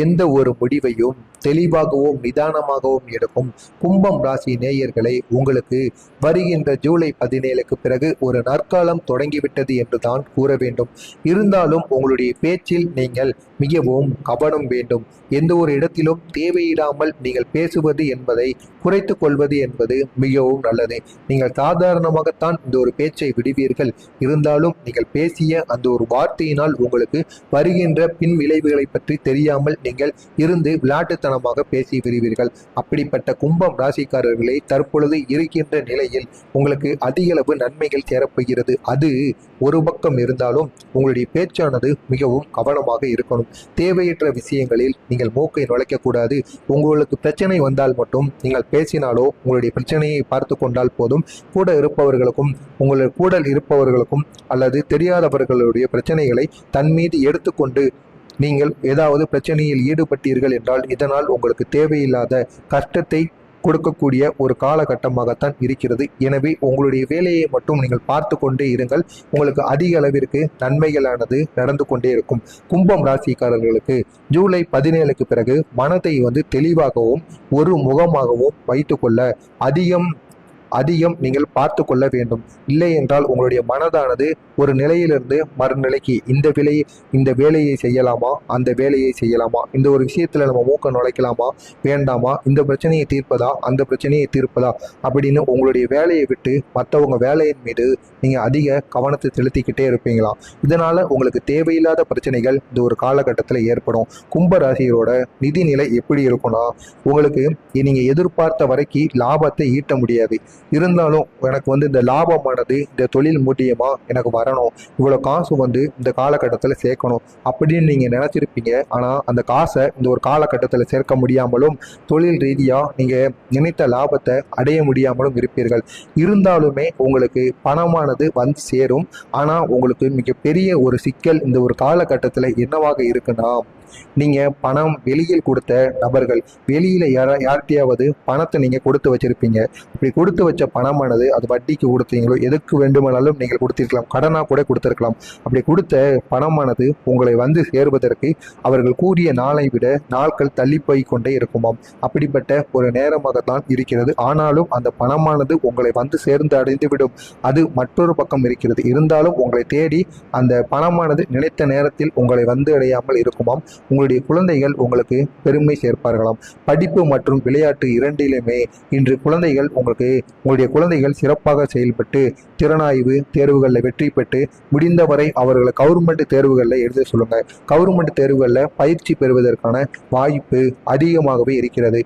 எந்த ஒரு முடிவையும் தெளிவாகவும் நிதானமாகவும் எடுக்கும் கும்பம் ராசி நேயர்களை, உங்களுக்கு வருகின்ற ஜூலை 17க்கு பிறகு ஒரு நற்காலம் தொடங்கிவிட்டது என்று தான் கூற வேண்டும். இருந்தாலும் உங்களுடைய பேச்சில் நீங்கள் மிகவும் கவனம் வேண்டும். எந்த ஒரு இடத்திலும் தேவையில்லாமல் நீங்கள் பேசுவது என்பதை குறைத்து கொள்வது என்பது மிகவும் நல்லது. நீங்கள் சாதாரணமாகத்தான் இந்த ஒரு பேச்சை விடுவீர்கள். இருந்தாலும் நீங்கள் பேசிய அந்த ஒரு வார்த்தையினால் உங்களுக்கு வருகின்ற பின் விளைவுகளை பற்றி தெரியாமல் நீங்கள் இருந்து விளையாட்டுத்தனமாக பேசி விடுவீர்கள். அப்படிப்பட்ட கும்பம் ராசிக்காரர்களை தற்பொழுது இருக்கின்ற நிலையில் உங்களுக்கு அதிக அளவு நன்மைகள் சேரப்போகிறது. அது ஒரு பக்கம் இருந்தாலும் உங்களுடைய பேச்சானது மிகவும் கவனமாக இருக்கணும். தேவையற்ற விஷயங்களில் நீங்கள் மூக்கை நுழைக்கக்கூடாது. உங்களுக்கு பிரச்சனை வந்தால் மட்டும் நீங்கள் பேசினாலோ உங்களுடைய பிரச்சனையை பார்த்து கொண்டால் போதும். கூட இருப்பவர்களுக்கும் உங்களுடைய கூட இருப்பவர்களுக்கும் அல்லது தெரியாதவர்களுடைய பிரச்சனைகளை தன் மீது எடுத்துக்கொண்டு நீங்கள் ஏதாவது பிரச்சனையில் ஈடுபட்டீர்கள் என்றால் இதனால் உங்களுக்கு தேவையில்லாத கஷ்டத்தை கொடுக்கக்கூடிய ஒரு காலகட்டமாகத்தான் இருக்கிறது. எனவே உங்களுடைய வேலையை மட்டும் நீங்கள் பார்த்து கொண்டே இருங்கள். உங்களுக்கு அதிக அளவிற்கு நன்மைகளானது நடந்து கொண்டே இருக்கும். கும்பம் ராசிக்காரர்களுக்கு ஜூலை 17க்கு பிறகு மனதை தெளிவாகவும் ஒரு முகமாகவும் வைத்துக்கொள்ள அதிகம் நீங்கள் பார்த்து கொள்ள வேண்டும். இல்லை என்றால் உங்களுடைய மனதானது ஒரு நிலையிலிருந்து மறுநிலைக்கு இந்த வேலையை செய்யலாமா, அந்த வேலையை செய்யலாமா, இந்த ஒரு விஷயத்துல நம்ம மூக்க நுழைக்கலாமா வேண்டாமா, இந்த பிரச்சனையை தீர்ப்பதா அந்த பிரச்சனையை தீர்ப்பதா அப்படின்னு உங்களுடைய வேலையை விட்டு மற்றவங்க வேலையின் மீது நீங்க அதிக கவனத்தை செலுத்திக்கிட்டே இருப்பீங்களாம். இதனால உங்களுக்கு தேவையில்லாத பிரச்சனைகள் இந்த ஒரு காலகட்டத்தில் ஏற்படும். கும்ப ராசியோட நிதிநிலை எப்படி இருக்கும்னா, உங்களுக்கு நீங்க எதிர்பார்த்த வரைக்கும் லாபத்தை ஈட்ட முடியாது. இருந்தாலும் எனக்கு இந்த லாபமானது இந்த தொழில் மூலியமா எனக்கு வரணும், இவ்வளோ காசு இந்த காலகட்டத்தில் சேர்க்கணும் அப்படின்னு நீங்கள் நினச்சிருப்பீங்க. ஆனால் அந்த காசை இந்த ஒரு காலகட்டத்தில் சேர்க்க முடியாமலும் தொழில் ரீதியாக நீங்கள் நினைத்த லாபத்தை அடைய முடியாமலும் இருப்பீர்கள். இருந்தாலுமே உங்களுக்கு பணமானது சேரும். ஆனால் உங்களுக்கு மிகப்பெரிய ஒரு சிக்கல் இந்த ஒரு காலகட்டத்தில் என்னவாக இருக்குன்னா, நீங்கள் பணம் வெளியில் கொடுத்த நபர்கள், வெளியில் யார்கிட்டையாவது பணத்தை நீங்கள் கொடுத்து வச்சிருப்பீங்க. இப்படி கொடுத்து வச்ச பணமானது அது வட்டிக்கு கொடுத்தீங்களோ எதுக்கு வேண்டுமானாலும் நீங்கள் கொடுத்திருக்கலாம், கடனாக கூட கொடுத்திருக்கலாம். அப்படி கொடுத்த பணமானது உங்களை சேர்வதற்கு அவர்கள் கூறிய நாளை விட நாட்கள் தள்ளி போய் கொண்டே இருக்குமாம். அப்படிப்பட்ட ஒரு நேரமாகத்தான் இருக்கிறது. ஆனாலும் அந்த பணமானது உங்களை சேர்ந்து அடைந்துவிடும். அது மற்றொரு பக்கம் இருக்கிறது. இருந்தாலும் உங்களை தேடி அந்த பணமானது நினைத்த நேரத்தில் உங்களை அடையாமல் இருக்குமாம். உங்களுடைய குழந்தைகள் உங்களுக்கு பெருமை சேர்ப்பார்களாம். படிப்பு மற்றும் விளையாட்டு இரண்டிலுமே இன்று உங்களுடைய குழந்தைகள் சிறப்பாக செயல்பட்டு திறனாய்வு தேர்வுகளில் வெற்றி பெற்று முடிந்தவரை அவர்களை கவர்மெண்ட் தேர்வுகளில் எழுத சொல்லுங்க. கவர்மெண்ட் தேர்வுகளில் பயிற்சி பெறுவதற்கான வாய்ப்பு அதிகமாகவே இருக்கிறது.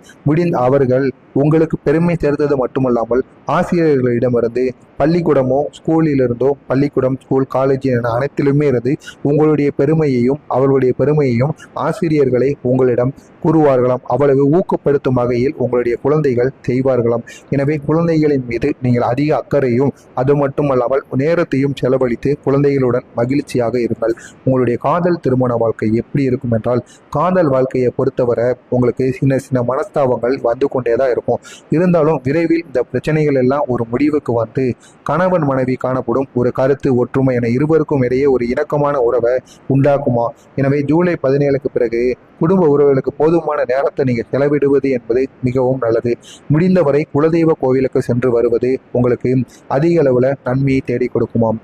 அவர்கள் உங்களுக்கு பெருமை சேர்த்தது மட்டுமல்லாமல் ஆசிரியர்களிடமிருந்து பள்ளிக்கூடமோ ஸ்கூலிலிருந்தோ, பள்ளிக்கூடம் ஸ்கூல் காலேஜ் என அனைத்திலுமே இருந்து உங்களுடைய பெருமையையும் அவர்களுடைய பெருமையையும் ஆசிரியர்களை உங்களிடம் கூறுவார்களாம். அவ்வளவு ஊக்கப்படுத்தும் வகையில் உங்களுடைய குழந்தைகள் செய்வார்களாம். எனவே குழந்தைகளின் மீது நீங்கள் அதிக அக்கறையும் அது மட்டுமல்லாமல் நேரத்தையும் செலவழித்து குழந்தைகளுடன் மகிழ்ச்சியாக இருங்கள். உங்களுடைய காதல் திருமண வாழ்க்கை எப்படி இருக்கும் என்றால், காதல் வாழ்க்கையை பொறுத்தவரை உங்களுக்கு சின்ன சின்ன மனஸ்தாபங்கள் கொண்டேதான் இருக்கும். இருந்தாலும் விரைவில் இந்த பிரச்சனைகள் எல்லாம் ஒரு முடிவுக்கு கணவன் மனைவி காணப்படும் ஒரு கருத்து ஒற்றுமை என இருவருக்கும் இடையே ஒரு இணக்கமான உறவை உண்டாக்குமா. எனவே ஜூலை 17க்கு பிறகு குடும்ப உறவுகளுக்கு போதுமான நேரத்தை நீங்கள் செலவிடுவது என்பது மிகவும் நல்லது. முடிந்தவரை குலதெய்வ கோவிலுக்கு சென்று வருவது உங்களுக்கு அதிக அளவில் நன்மையை தேடி கொடுக்குமாம்.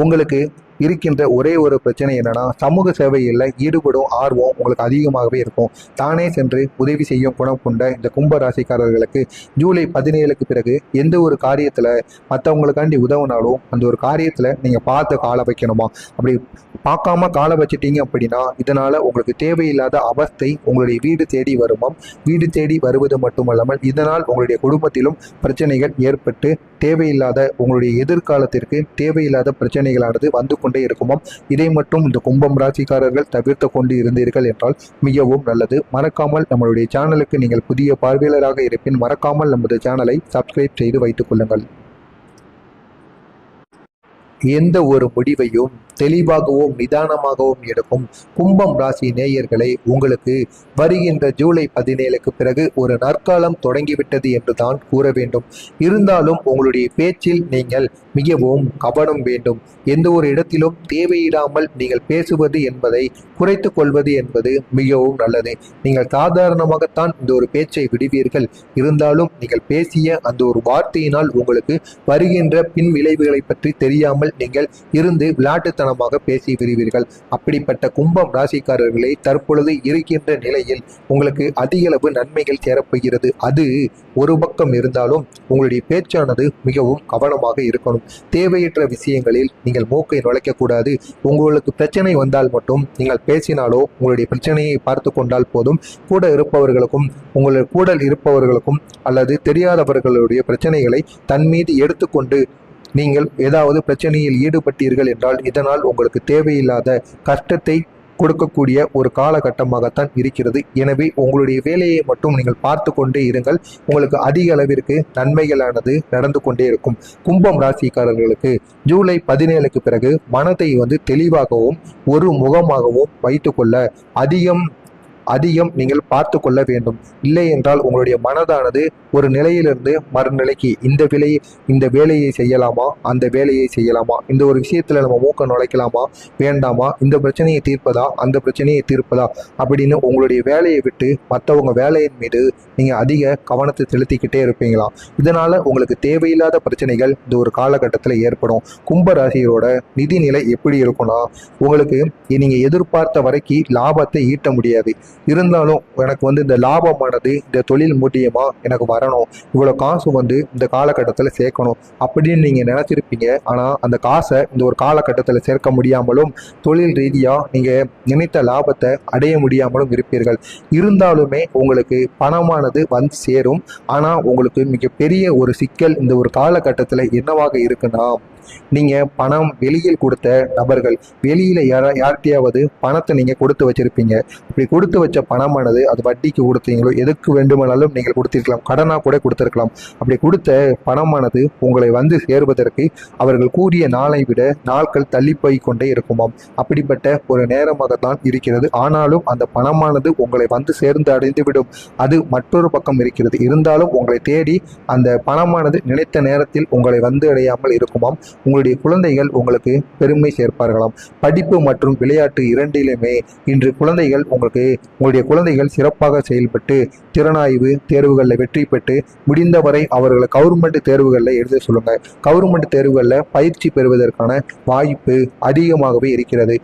உங்களுக்கு இருக்கின்ற ஒரே ஒரு பிரச்சனை என்னன்னா, சமூக சேவையில் ஈடுபடும் ஆர்வம் உங்களுக்கு அதிகமாகவே இருக்கும். தானே சென்று உதவி செய்யும் குணம் கொண்ட இந்த கும்ப ராசிக்காரர்களுக்கு ஜூலை 17க்கு பிறகு எந்த ஒரு காரியத்தில் மற்றவங்களுக்காண்டி உதவினாலும் அந்த ஒரு காரியத்தில் நீங்கள் பார்த்து காலை வைக்கணுமா. அப்படி பார்க்காம காலை வச்சிட்டீங்க அப்படின்னா இதனால உங்களுக்கு தேவையில்லாத அவஸ்தை உங்களுடைய வீடு தேடி வருமாம். வீடு தேடி வருவது மட்டுமல்லாமல் இதனால் உங்களுடைய குடும்பத்திலும் பிரச்சனைகள் ஏற்பட்டு தேவையில்லாத உங்களுடைய எதிர்காலத்திற்கு தேவையில்லாத பிரச்சனைகளானது கொண்டே இருக்குமாம். இதை மட்டும் இந்த கும்பம் ராசிக்காரர்கள் தவிர்த்து கொண்டு இருந்தீர்கள் என்றால் மிகவும் நல்லது. மறக்காமல் நம்மளுடைய சேனலுக்கு நீங்கள் புதிய பார்வையாளராக இருப்பின் மறக்காமல் நமது சேனலை சப்ஸ்கிரைப் செய்து வைத்துக் கொள்ளுங்கள். எந்த ஒரு முடிவையும் தெளிவாகவும் நிதானமாகவும் எடுக்கும் கும்பம் ராசி நேயர்களை உங்களுக்கு வருகின்ற ஜூலை 17க்கு பிறகு ஒரு நற்காலம் தொடங்கிவிட்டது என்று தான் கூற வேண்டும். இருந்தாலும் உங்களுடைய பேச்சில் நீங்கள் மிகவும் கவனம் வேண்டும். எந்த ஒரு இடத்திலும் தேவையில்லாமல் நீங்கள் பேசுவது என்பதை குறைத்து கொள்வது என்பது மிகவும் நல்லது. நீங்கள் சாதாரணமாகத்தான் இந்த ஒரு பேச்சை விடுவீர்கள். இருந்தாலும் நீங்கள் பேசிய அந்த ஒரு வார்த்தையினால் உங்களுக்கு வருகின்ற பின் விளைவுகளை பற்றி தெரியாமல் நீங்கள் இருந்து விளையாட்டுத்தனமாக பேசி விடுவீர்கள். அப்படிப்பட்ட கும்பம் ராசிக்காரர்களை தற்பொழுது இருக்கின்ற நிலையில் உங்களுக்கு அதிக அளவு நன்மைகள் சேரப்போகிறது. அது ஒரு பக்கம் இருந்தாலும் உங்களுடைய பேச்சானது மிகவும் கவனமாக இருக்கணும். தேவையற்ற விஷயங்களில் நீங்கள் மூக்கை நுழைக்கக்கூடாது. உங்களுக்கு பிரச்சனை வந்தால் மட்டும் நீங்கள் பேசினாலோ உங்களுடைய பிரச்சனையை பார்த்து கொண்டால் போதும். கூட இருப்பவர்களுக்கும் உங்களுடைய கூட இருப்பவர்களுக்கும் அல்லது தெரியாதவர்களுடைய பிரச்சனைகளை தன் மீது எடுத்துக்கொண்டு நீங்கள் ஏதாவது பிரச்சனையில் ஈடுபட்டீர்கள் என்றால் இதனால் உங்களுக்கு தேவையில்லாத கஷ்டத்தை கொடுக்கக்கூடிய ஒரு காலகட்டமாகத்தான் இருக்கிறது. எனவே உங்களுடைய வேலையை மட்டும் நீங்கள் பார்த்து கொண்டே இருங்கள். உங்களுக்கு அதிக அளவிற்கு நன்மைகளானது நடந்து கொண்டே இருக்கும். கும்பம் ராசிக்காரர்களுக்கு ஜூலை 17க்கு பிறகு மனதை தெளிவாகவும் ஒரு முகமாகவும் வைத்துக்கொள்ள அதிகம் நீங்கள் பார்த்து கொள்ள வேண்டும். இல்லை என்றால் உங்களுடைய மனதானது ஒரு நிலையிலிருந்து மறுநிலைக்கு இந்த வேலையை செய்யலாமா, அந்த வேலையை செய்யலாமா, இந்த ஒரு விஷயத்துல நம்ம மூக்க நுழைக்கலாமா வேண்டாமா, இந்த பிரச்சனையை தீர்ப்பதா அந்த பிரச்சனையை தீர்ப்பதா அப்படின்னு உங்களுடைய வேலையை விட்டு மற்றவங்க வேலையின் மீது நீங்க அதிக கவனத்தை செலுத்திக்கிட்டே இருப்பீங்களாம். இதனால உங்களுக்கு தேவையில்லாத பிரச்சனைகள் இந்த ஒரு காலகட்டத்தில் ஏற்படும். கும்ப ராசியோட நிதிநிலை எப்படி இருக்கும்னா உங்களுக்கு நீங்க எதிர்பார்த்த வரைக்கும் லாபத்தை ஈட்ட முடியாது. இருந்தாலும் எனக்கு இந்த லாபமானது இந்த தொழில் மூலியமா எனக்கு வரணும், இவ்வளோ காசு இந்த காலகட்டத்தில் சேர்க்கணும் அப்படின்னு நீங்கள் நினச்சிருப்பீங்க. ஆனால் அந்த காசை இந்த ஒரு காலகட்டத்தில் சேர்க்க முடியாமலும் தொழில் ரீதியாக நீங்கள் நினைத்த லாபத்தை அடைய முடியாமலும் இருப்பீர்கள். இருந்தாலுமே உங்களுக்கு பணமானது சேரும். ஆனால் உங்களுக்கு மிகப்பெரிய ஒரு சிக்கல் இந்த ஒரு காலகட்டத்தில் என்னவாக இருக்குன்னா, நீங்கள் பணம் வெளியில் கொடுத்த நபர்கள் வெளியில் யார்கிட்டையாவது பணத்தை நீங்கள் கொடுத்து வச்சிருப்பீங்க. இப்படி கொடுத்து வச்ச பணமானது அது வட்டிக்கு கொடுத்தீங்களோ எதுக்கு வேண்டுமானாலும் நீங்கள் கொடுத்திருக்கலாம், கடனாக கூட கொடுத்துருக்கலாம். அப்படி கொடுத்த பணமானது உங்களை சேர்வதற்கு அவர்கள் கூறிய நாளை விட நாட்கள் தள்ளி போய் கொண்டே இருக்குமாம். அப்படிப்பட்ட ஒரு நேரமாகத்தான் இருக்கிறது. ஆனாலும் அந்த பணமானது உங்களை சேர்ந்து அடைந்துவிடும். அது மற்றொரு பக்கம் இருக்கிறது. இருந்தாலும் உங்களை தேடி அந்த பணமானது நினைத்த நேரத்தில் உங்களை அடையாமல் இருக்குமாம். உங்களுடைய குழந்தைகள் உங்களுக்கு பெருமை சேர்ப்பார்களாம். படிப்பு மற்றும் விளையாட்டு இரண்டிலுமே இன்று உங்களுடைய குழந்தைகள் சிறப்பாக செயல்பட்டு திறனாய்வு தேர்வுகளில் வெற்றி பெற்று முடிந்தவரை அவர்களை கவர்மெண்ட் தேர்வுகளில் எழுத சொல்லுங்க. கவர்மெண்ட் தேர்வுகளில் பயிற்சி பெறுவதற்கான வாய்ப்பு அதிகமாகவே இருக்கிறது.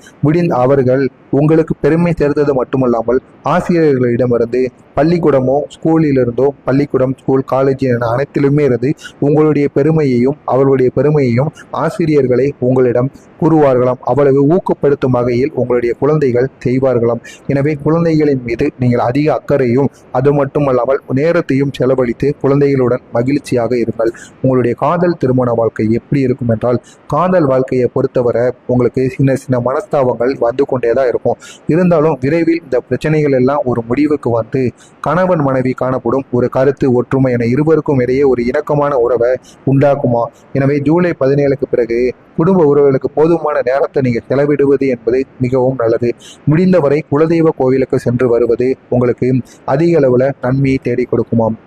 அவர்கள் உங்களுக்கு பெருமை சேர்த்தது மட்டுமல்லாமல் ஆசிரியர்களிடமிருந்து பள்ளிக்கூடமோ ஸ்கூலிலிருந்தோ பள்ளிக்கூடம் ஸ்கூல் காலேஜ் என அனைத்திலுமே இருந்து உங்களுடைய பெருமையையும் அவர்களுடைய பெருமையையும் ஆசிரியர்களை உங்களிடம் கூறுவார்களாம். அவ்வளவு ஊக்கப்படுத்தும் வகையில் உங்களுடைய குழந்தைகள் செய்வார்களாம். எனவே குழந்தைகளின் மீது நீங்கள் அதிக அக்கறையும் அது மட்டுமல்லாமல் நேரத்தையும் செலவழித்து குழந்தைகளுடன் மகிழ்ச்சியாக இருங்கள். உங்களுடைய காதல் திருமண வாழ்க்கை எப்படி இருக்கும் என்றால், காதல் வாழ்க்கையை பொறுத்தவரை உங்களுக்கு சின்ன சின்ன மனஸ்தாபங்கள் கொண்டேதான் இருக்கும். இருந்தாலும் விரைவில் இந்த பிரச்சனைகள் எல்லாம் ஒரு முடிவுக்கு கணவன் மனைவி காணப்படும் ஒரு கருத்து ஒற்றுமை என இருவருக்கும் இடையே ஒரு இணக்கமான உறவை உண்டாக்குமா. எனவே ஜூலை 17க்கு பிறகு குடும்ப உறவுகளுக்கு போதுமான நேரத்தை நீங்கள் செலவிடுவது என்பது மிகவும் நல்லது. முடிந்தவரை குலதெய்வ கோவிலுக்கு சென்று வருவது உங்களுக்கு அதிக அளவில் நன்மையை தேடி கொடுக்குமாம்.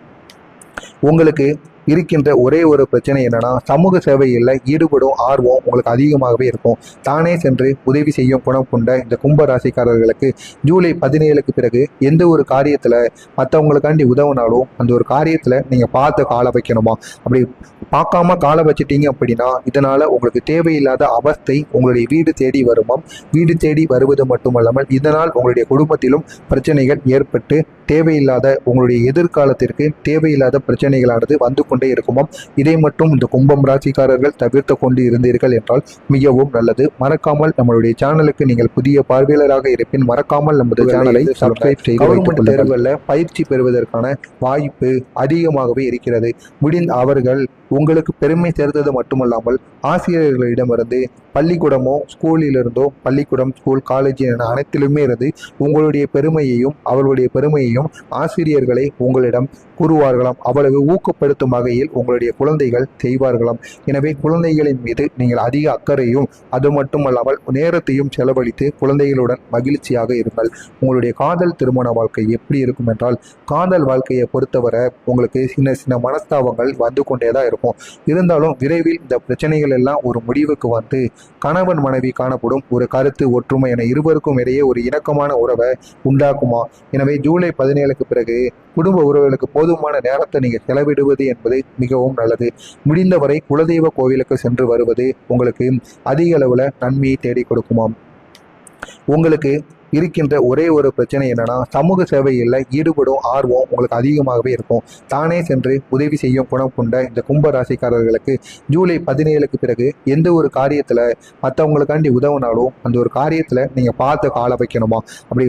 உங்களுக்கு இருக்கின்ற ஒரே ஒரு பிரச்சனை என்னன்னா, சமூக சேவையில் ஈடுபடும் ஆர்வம் உங்களுக்கு அதிகமாகவே இருக்கும். தானே சென்று உதவி செய்யும் குணம் கொண்ட இந்த கும்ப ராசிக்காரர்களுக்கு ஜூலை 17க்கு பிறகு எந்த ஒரு காரியத்தில் மற்றவங்களுக்காண்டி உதவினாலும் அந்த ஒரு காரியத்தில் நீங்கள் பார்த்து காலை வைக்கணுமா. அப்படி பார்க்காம காலை வச்சிட்டீங்க அப்படின்னா இதனால் உங்களுக்கு தேவையில்லாத அவஸ்தை உங்களுடைய வீடு தேடி வருமாம். வீடு தேடி வருவது மட்டுமல்லாமல் இதனால் உங்களுடைய குடும்பத்திலும் பிரச்சனைகள் ஏற்பட்டு தேவையில்லாத உங்களுடைய எதிர்காலத்திற்கு தேவையில்லாத பிரச்சனைகளானது கொண்டே இருக்குமாம். இதை மட்டும் இந்த கும்பம் ராசிக்காரர்கள் தவிர்த்து கொண்டு இருந்தீர்கள் என்றால் மிகவும் நல்லது. மறக்காமல் நம்மளுடைய சேனலுக்கு நீங்கள் புதிய பார்வையாளராக இருப்பின் மறக்காமல் நமது சேனலை சப்ஸ்கிரைப் செய்து கவர்மெண்ட் தேர்வுகளில் பயிற்சி பெறுவதற்கான வாய்ப்பு அதிகமாகவே இருக்கிறது. அவர்கள் உங்களுக்கு பெருமை சேர்த்தது மட்டுமல்லாமல் ஆசிரியர்களிடமிருந்து பள்ளிக்கூடமோ ஸ்கூலிலிருந்தோ பள்ளிக்கூடம் ஸ்கூல் காலேஜ் என அனைத்திலுமே இருந்து உங்களுடைய பெருமையையும் அவர்களுடைய பெருமையையும் ஆசிரியர்களை உங்களிடம் கூறுவார்களாம். அவ்வளவு ஊக்கப்படுத்தும் வகையில் உங்களுடைய குழந்தைகள் செய்வார்களாம். எனவே குழந்தைகளின் மீது நீங்கள் அதிக அக்கறையும் அது மட்டுமல்லாமல் நேரத்தையும் செலவழித்து குழந்தைகளுடன் மகிழ்ச்சியாக இருங்கள். உங்களுடைய காதல் திருமண வாழ்க்கை எப்படி இருக்கும் என்றால், காதல் வாழ்க்கையை பொறுத்தவரை உங்களுக்கு சின்ன சின்ன மனஸ்தாபங்கள் வந்து கொண்டே தான் இருக்கும். இருந்தாலும் விரைவில் இந்த பிரச்சனைகள் எல்லாம் ஒரு முடிவுக்கு வந்து கணவன் மனைவி காணப்படும் ஒரு கருத்து ஒற்றுமை என இருவருக்கும் இடையே ஒரு இணக்கமான உறவை உண்டாக்குமா. எனவே ஜூலை 17க்கு பிறகு குடும்ப உறவுகளுக்கு போதுமான நேரத்தை நீங்கள் செலவிடுவது என்பது மிகவும் நல்லது. முடிந்தவரை குலதெய்வ கோவிலுக்கு சென்று வருவது உங்களுக்கு அதிக அளவில் நன்மையை தேடி கொடுக்குமாம். உங்களுக்கு இருக்கின்ற ஒரே ஒரு பிரச்சனை என்னன்னா, சமூக சேவையில் ஈடுபடும் ஆர்வம் உங்களுக்கு அதிகமாகவே இருக்கும். தானே சென்று உதவி செய்யும் குணம் கொண்ட இந்த கும்ப ராசிக்காரர்களுக்கு ஜூலை 17க்கு பிறகு எந்த ஒரு காரியத்தில் மற்றவங்களுக்காண்டி உதவினாலும் அந்த ஒரு காரியத்தில் நீங்கள் பார்த்து காலை வைக்கணுமா. அப்படி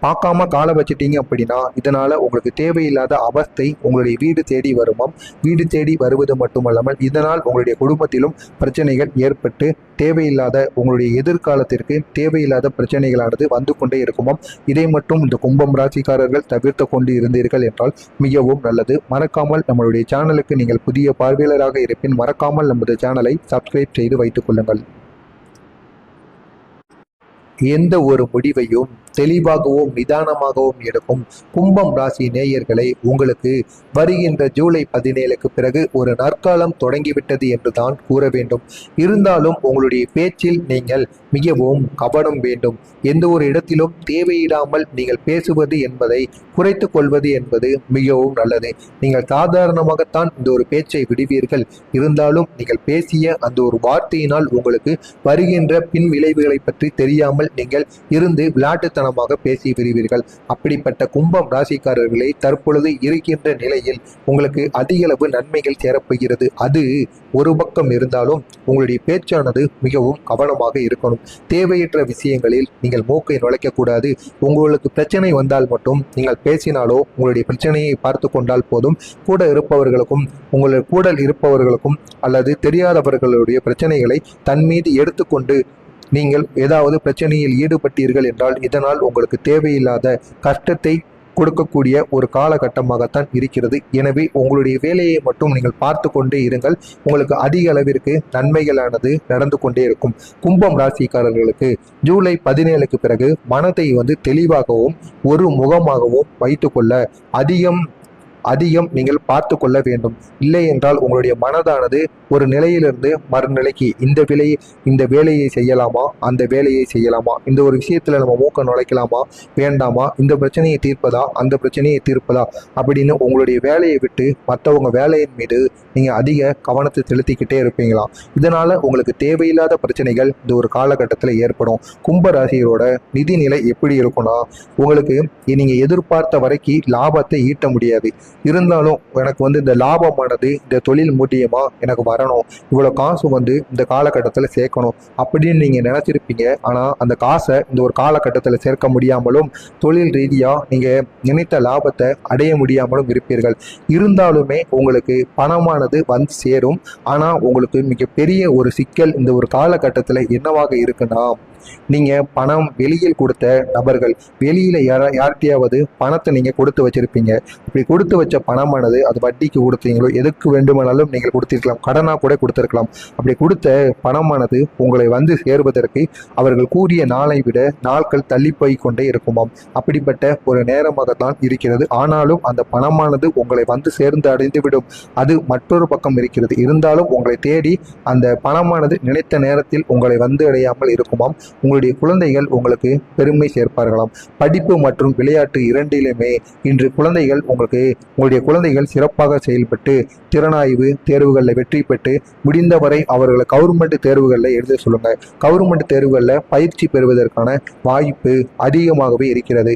பார்க்காம காலை வச்சிட்டீங்க அப்படின்னா இதனால் உங்களுக்கு தேவையில்லாத அவஸ்தை உங்களுடைய வீடு தேடி வருமாம். வீடு தேடி வருவது மட்டுமல்லாமல் இதனால் உங்களுடைய குடும்பத்திலும் பிரச்சனைகள் ஏற்பட்டு தேவையில்லாத உங்களுடைய எதிர்காலத்திற்கு தேவையில்லாத பிரச்சனைகளானது வந்து கொண்டே இருக்குமாம். இதை மட்டும் இந்த கும்பம் ராசிக்காரர்கள் தவிர்த்து கொண்டு இருந்தீர்கள் என்றால் மிகவும் நல்லது. மறக்காமல் நம்மளுடைய சேனலுக்கு நீங்கள் புதிய பார்வையாளராக இருப்பின் மறக்காமல் நமது சேனலை சப்ஸ்கிரைப் செய்து வைத்துக் கொள்ளுங்கள். எந்த ஒரு முடிவையும் தெளிவாகவும் நிதானமாகவும் எடுக்கும் கும்பம் ராசி நேயர்களை, உங்களுக்கு வருகின்ற ஜூலை 17க்கு பிறகு ஒரு நற்காலம் தொடங்கிவிட்டது என்று தான் கூற வேண்டும். இருந்தாலும் உங்களுடைய பேச்சில் நீங்கள் மிகவும் கவனம் வேண்டும். எந்த ஒரு இடத்திலும் தேவையிடாமல் நீங்கள் பேசுவது என்பதை குறைத்து கொள்வது என்பது மிகவும் நல்லது. நீங்கள் சாதாரணமாகத்தான் இந்த ஒரு பேச்சை விடுவீர்கள். இருந்தாலும் நீங்கள் பேசிய அந்த ஒரு வார்த்தையினால் உங்களுக்கு வருகின்ற பின் விளைவுகளை பற்றி தெரியாமல் நீங்கள் இருந்து விளையாட்டுத்தனமாக பேசி விடுவீர்கள். அப்படிப்பட்ட கும்பம் ராசிக்காரர்களை தற்பொழுது இருக்கின்ற நிலையில் உங்களுக்கு அதிக அளவு நன்மைகள் சேரப்போகிறது. அது ஒரு பக்கம் இருந்தாலும் உங்களுடைய பேச்சானது மிகவும் கவனமாக இருக்கணும். தேவையற்ற விஷயங்களில் நீங்கள் மூக்கை நுழைக்கக்கூடாது. உங்களுக்கு பிரச்சனை வந்தால் மட்டும் நீங்கள் பேசினாலோ உங்களுடைய பிரச்சனையை பார்த்து கொண்டால் போதும். கூட இருப்பவர்களுக்கும் உங்களுடைய கூட இருப்பவர்களுக்கும் அல்லது தெரியாதவர்களுடைய பிரச்சனைகளை தன் மீது எடுத்துக்கொண்டு நீங்கள் ஏதாவது பிரச்சனையில் ஈடுபட்டீர்கள் என்றால் இதனால் உங்களுக்கு தேவையில்லாத கஷ்டத்தை கொடுக்கக்கூடிய ஒரு காலகட்டமாகத்தான் இருக்கிறது. எனவே உங்களுடைய வேலையை மட்டும் நீங்கள் பார்த்து கொண்டே இருங்கள். உங்களுக்கு அதிக அளவிற்கு நன்மைகளானது நடந்து கொண்டே இருக்கும். கும்பம் ராசிக்காரர்களுக்கு ஜூலை 17க்கு பிறகு மனதை தெளிவாகவும் ஒரு முகமாகவும் வைத்துக்கொள்ள அதிகம் நீங்கள் பார்த்து கொள்ள வேண்டும். இல்லை என்றால் உங்களுடைய மனதானது ஒரு நிலையிலிருந்து மறுநிலைக்கு இந்த வேலையை செய்யலாமா, அந்த வேலையை செய்யலாமா, இந்த ஒரு விஷயத்தில் நம்ம மூக்க நுழைக்கலாமா வேண்டாமா, இந்த பிரச்சனையை தீர்ப்பதா அந்த பிரச்சனையை தீர்ப்பதா அப்படின்னு உங்களுடைய வேலையை விட்டு மற்றவங்க வேலையின் மீது நீங்கள் அதிக கவனத்தை செலுத்திக்கிட்டே இருப்பீங்களா. இதனால் உங்களுக்கு தேவையில்லாத பிரச்சனைகள் இந்த ஒரு காலகட்டத்தில் ஏற்படும். கும்பராசியோட நிதிநிலை எப்படி இருக்குன்னா, உங்களுக்கு நீங்கள் எதிர்பார்த்த வரைக்கும் லாபத்தை ஈட்ட முடியாது. இருந்தாலும் எனக்கு இந்த லாபமானது இந்த தொழில் மூலியமாக எனக்கு வரணும், இவ்வளோ காசு இந்த காலகட்டத்தில் சேர்க்கணும் அப்படின்னு நீங்கள் நினச்சிருப்பீங்க. ஆனால் அந்த காசை இந்த ஒரு காலகட்டத்தில் சேர்க்க முடியாமலும் தொழில் ரீதியாக நீங்கள் நினைத்த லாபத்தை அடைய முடியாமலும் இருப்பீர்கள். இருந்தாலுமே உங்களுக்கு பணமானது சேரும். ஆனால் உங்களுக்கு மிகப்பெரிய ஒரு சிக்கல் இந்த ஒரு காலகட்டத்தில் என்னவாக இருக்குன்னா, நீங்கள் பணம் வெளியில் கொடுத்த நபர்கள், வெளியில் யார்கிட்டையாவது பணத்தை நீங்கள் கொடுத்து வச்சிருப்பீங்க. இப்படி கொடுத்து வச்ச பணமானது அது வட்டிக்கு கொடுத்தீங்களோ எதுக்கு வேண்டுமானாலும் நீங்கள் கொடுத்திருக்கலாம், கடனாக கூட கொடுத்திருக்கலாம். அப்படி கொடுத்த பணமானது உங்களை சேருவதற்கு அவர்கள் கூறிய நாளை விட நாட்கள் தள்ளி போய் கொண்டே இருக்குமாம். அப்படிப்பட்ட ஒரு நேரமாகத்தான் இருக்கிறது. ஆனாலும் அந்த பணமானது உங்களை சேர்ந்து அடைந்துவிடும். அது மற்றொரு பக்கம் இருக்கிறது. இருந்தாலும் உங்களை தேடி அந்த பணமானது நினைத்த நேரத்தில் உங்களை அடையாமல் இருக்குமாம். உங்களுடைய குழந்தைகள் உங்களுக்கு பெருமை சேர்ப்பார்களாம். படிப்பு மற்றும் விளையாட்டு இரண்டிலுமே இன்று உங்களுடைய குழந்தைகள் சிறப்பாக செயல்பட்டு திறனாய்வு தேர்வுகளில் வெற்றி பெற்று முடிந்தவரை அவர்களை கவர்மெண்ட் தேர்வுகளில் எழுத சொல்லுங்க. கவர்மெண்ட் தேர்வுகளில் பயிற்சி பெறுவதற்கான வாய்ப்பு அதிகமாகவே இருக்கிறது.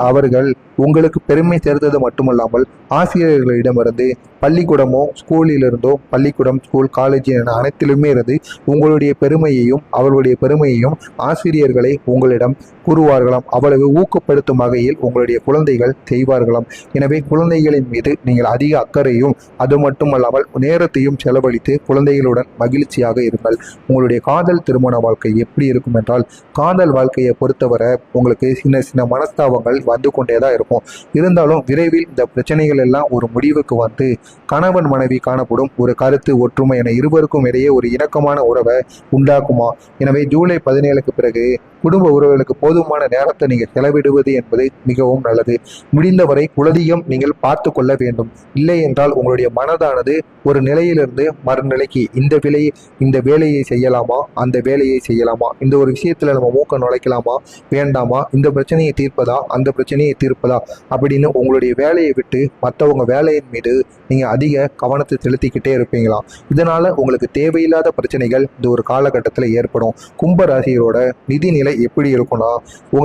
அவர்கள் உங்களுக்கு பெருமை சேர்ந்தது மட்டுமல்லாமல் ஆசிரியர்களிடமிருந்து பள்ளிக்கூடமோ ஸ்கூலிலிருந்தோ பள்ளிக்கூடம் ஸ்கூல் காலேஜ் என அனைத்திலுமே இருந்து உங்களுடைய பெருமையையும் அவர்களுடைய பெருமையையும் ஆசிரியர்களை உங்களிடம் கூறுவார்களாம். அவ்வளவு ஊக்கப்படுத்தும் வகையில் உங்களுடைய குழந்தைகள் செய்வார்களாம். எனவே குழந்தைகளின் மீது நீங்கள் அதிக அக்கறையும் அது மட்டுமல்லாமல் நேரத்தையும் செலவழித்து குழந்தைகளுடன் மகிழ்ச்சியாக இருங்கள். உங்களுடைய காதல் திருமண வாழ்க்கை எப்படி இருக்கும் என்றால், காதல் வாழ்க்கையை பொறுத்தவரை உங்களுக்கு சின்ன சின்ன மனஸ்தாபங்கள் வந்து கொண்டே தான் இருக்கும். இருந்தாலும் விரைவில் இந்த பிரச்சனைகள் எல்லாம் ஒரு முடிவுக்கு வந்து கணவன் மனைவி காணப்படும் ஒரு கருத்து ஒற்றுமை என இருவருக்கும் இடையே ஒரு இணக்கமான உறவை உண்டாக்குமா. எனவே ஜூலை 17க்கு பிறகு குடும்ப உறவுகளுக்கு போதுமான நேரத்தை நீங்கள் செலவிடுவது என்பது மிகவும் நல்லது. முடிந்தவரை குலதியம் நீங்கள் பார்த்து கொள்ள வேண்டும். இல்லை என்றால் உங்களுடைய மனதானது ஒரு நிலையிலிருந்து மறுநிலைக்கு இந்த வேலையை செய்யலாமா, அந்த வேலையை செய்யலாமா, இந்த ஒரு விஷயத்துல நம்ம மூக்க நுழைக்கலாமா வேண்டாமா, இந்த பிரச்சனையை தீர்ப்பதா அந்த பிரச்சனையை தீர்ப்பதா அப்படின்னு உங்களுடைய வேலையை விட்டு மற்றவங்க வேலையின் மீது நீங்க அதிக கவனத்தை செலுத்திக்கிட்டே இருப்பீங்களா. இதனால உங்களுக்கு தேவையில்லாத பிரச்சனைகள் இந்த ஒரு காலகட்டத்தில் ஏற்படும். கும்ப ராசியோட நிதிநிலை எப்படி இருக்கும்னா,